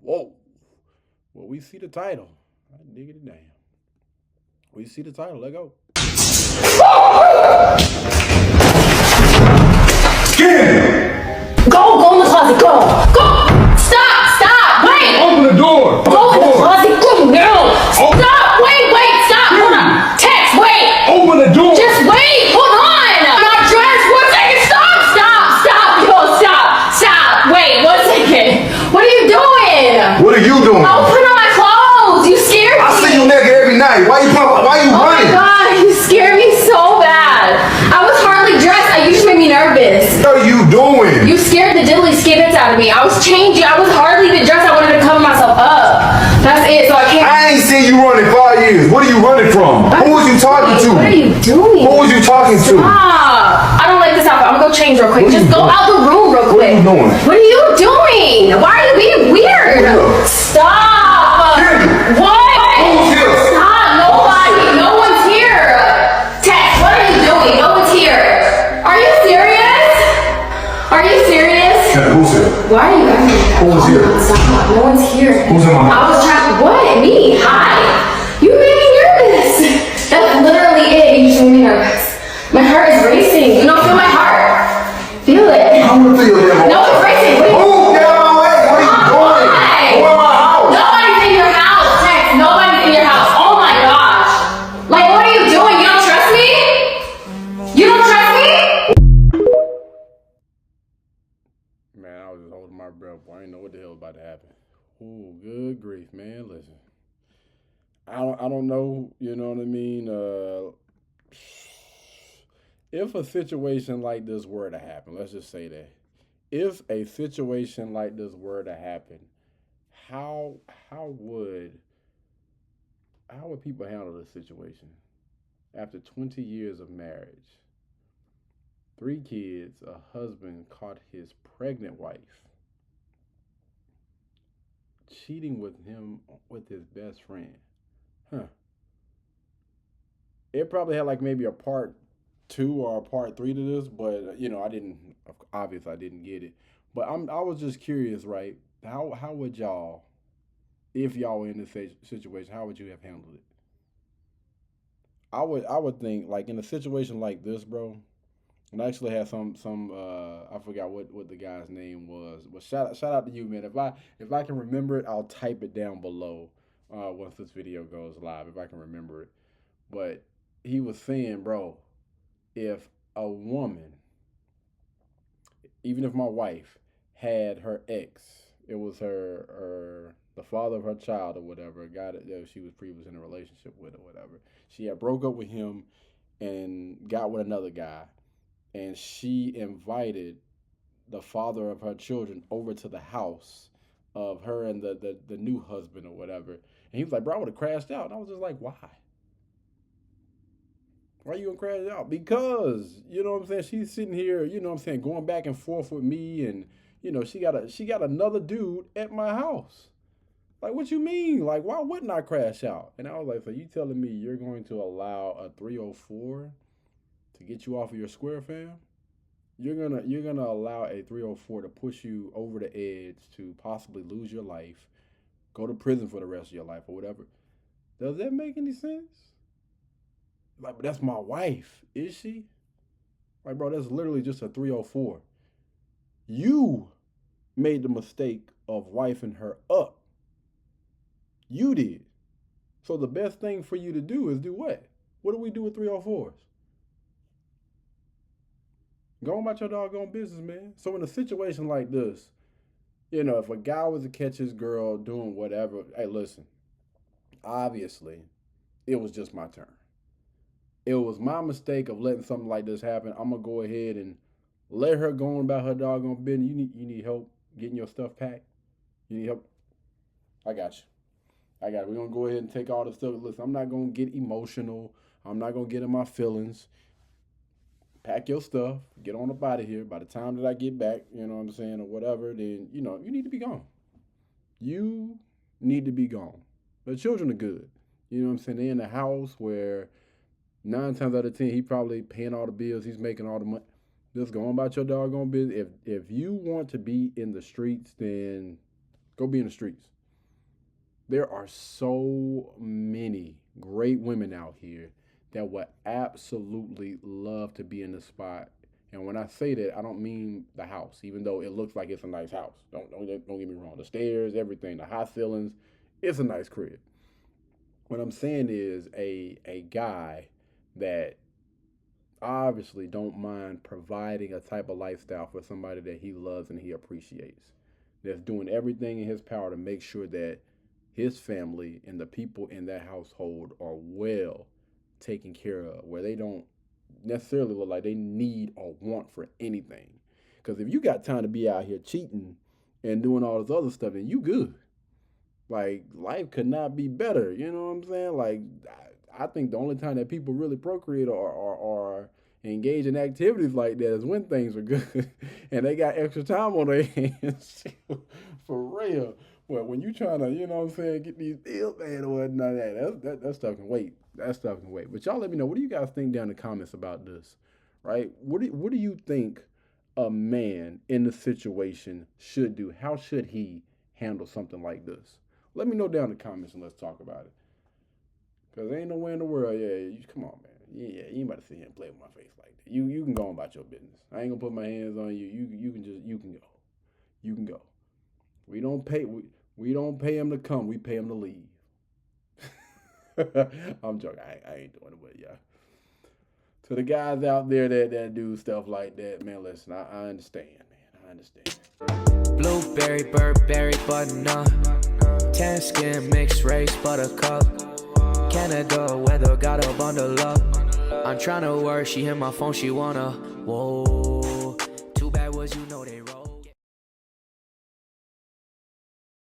Whoa. Well, we see the title. I dig it damn. We see the title. Let go. Go in the closet, go! Stop, wait! Open the door! Go in the closet, go now! Stop, wait, stop, hold on! Tex, wait! Open the door! Just wait, hold on! I'm not dressed, 1 second, stop! Wait, 1 second! What are you doing? What are you doing? I'll put on my clothes, you scared me! I see you naked every night. Why you running? Oh my god, you scared me so bad! I was hardly dressed, you just made me nervous. What are you doing? You scared the diddly skibbits out of me. I was changing. I was hardly even dressed. I wanted to cover myself up. That's it. So I can't. I ain't seen you running 5 years. What are you running from? Who was you talking to? What are you doing? Who was you talking to? Stop. I don't like this outfit. I'm gonna go change real quick. Just go out the room real quick. What are you doing? What are you doing? Why are you being weird? Stop. What? Who's here? Stop. Nobody. No one's here. Tex, what are you doing? No one's here. Are you serious? Are you serious? Who's here? Why are you acting like that? Who's here? Stop. No one's here. Who's in my house? I was trying. What? Me? Hi. You made me nervous. That's literally it. You just made me nervous. My heart is racing. You don't feel my heart. Feel it. I want to feel it. No, it's racing. What are you Move, get out of my way. What are you doing? Why? Go in my house. Nobody's in your house, Tex. Nobody's in your house. Oh my gosh. Like, what are you doing? You don't trust me? You don't trust me? Man, I was just holding my breath. I didn't know what the hell was about to happen. Ooh, good grief, man. Listen. I don't know, you know what I mean? If a situation like this were to happen, let's just say that. If a situation like this were to happen, how would people handle this situation? After 20 years of marriage, 3 kids, a husband caught his pregnant wife cheating with his best friend. It probably had like maybe a part 2 or a part 3 to this, but I didn't get it. But I was just curious, right? How would y'all, if y'all were in this situation, how would you have handled it? I would think, like, in a situation like this, bro. And I actually had some I forgot what the guy's name was. But shout out to you, man. If I can remember it, I'll type it down below once this video goes live, if I can remember it. But he was saying, bro, if a woman, even if my wife had her ex, it was the father of her child or whatever, a guy that she was previously in a relationship with or whatever. She had broke up with him and got with another guy. And she invited the father of her children over to the house of her and the new husband or whatever. And he was like, bro, I would have crashed out. And I was just like, why? Why are you going to crash out? Because, you know what I'm saying, she's sitting here, you know what I'm saying, going back and forth with me. And, she got another dude at my house. Like, what you mean? Like, why wouldn't I crash out? And I was like, so you telling me you're going to allow a 304 to get you off of your square, fam? You're gonna allow a 304 to push you over the edge to possibly lose your life, go to prison for the rest of your life or whatever. Does that make any sense? Like, but that's my wife, is she? Like, bro, that's literally just a 304. You made the mistake of wifing her up. You did. So the best thing for you to do is do what? What do we do with 304s? Go about your doggone business, man. So in a situation like this, if a guy was to catch his girl doing whatever, hey, listen, obviously, it was just my turn. It was my mistake of letting something like this happen. I'm going to go ahead and let her go on about her doggone business. You need help getting your stuff packed? You need help? I got you. We're going to go ahead and take all the stuff. Listen, I'm not going to get emotional. I'm not going to get in my feelings. Pack your stuff, get on up out of here. By the time that I get back, you know what I'm saying, or whatever, then, you need to be gone. You need to be gone. The children are good. You know what I'm saying? They're in a house where 9 times out of 10, he probably paying all the bills. He's making all the money. Just go on about your doggone business. If you want to be in the streets, then go be in the streets. There are so many great women out here that would absolutely love to be in the spot. And when I say that, I don't mean the house, even though it looks like it's a nice house. Don't get me wrong. The stairs, everything, the high ceilings, it's a nice crib. What I'm saying is a guy that obviously don't mind providing a type of lifestyle for somebody that he loves and he appreciates. That's doing everything in his power to make sure that his family and the people in that household are well taken care of, where they don't necessarily look like they need or want for anything. Because if you got time to be out here cheating and doing all this other stuff, then you good. Like, life could not be better. You know what I'm saying? Like, I think the only time that people really procreate or engage in activities like that is when things are good and they got extra time on their hands. For real. But when you trying to, you know what I'm saying, get these bills paid or whatnot, that stuff can wait. That stuff can wait. But y'all let me know, what do you guys think down in the comments about this? Right? What do you think a man in the situation should do? How should he handle something like this? Let me know down in the comments and let's talk about it. Because there ain't nowhere in the world, come on, man. Yeah, you ain't about to sit here and play with my face like that. You can go on about your business. I ain't gonna put my hands on you. You can go. You can go. We don't pay him to come. We pay him to leave. I'm joking. I ain't doing it, but yeah. To the guys out there that do stuff like that, man, listen, I understand, man. I understand. Blueberry, Burberry, button-up. Tan skin, mixed race, buttercup. Canada weather, got a bundle up. I'm tryna work, she hit my phone, she wanna. Whoa.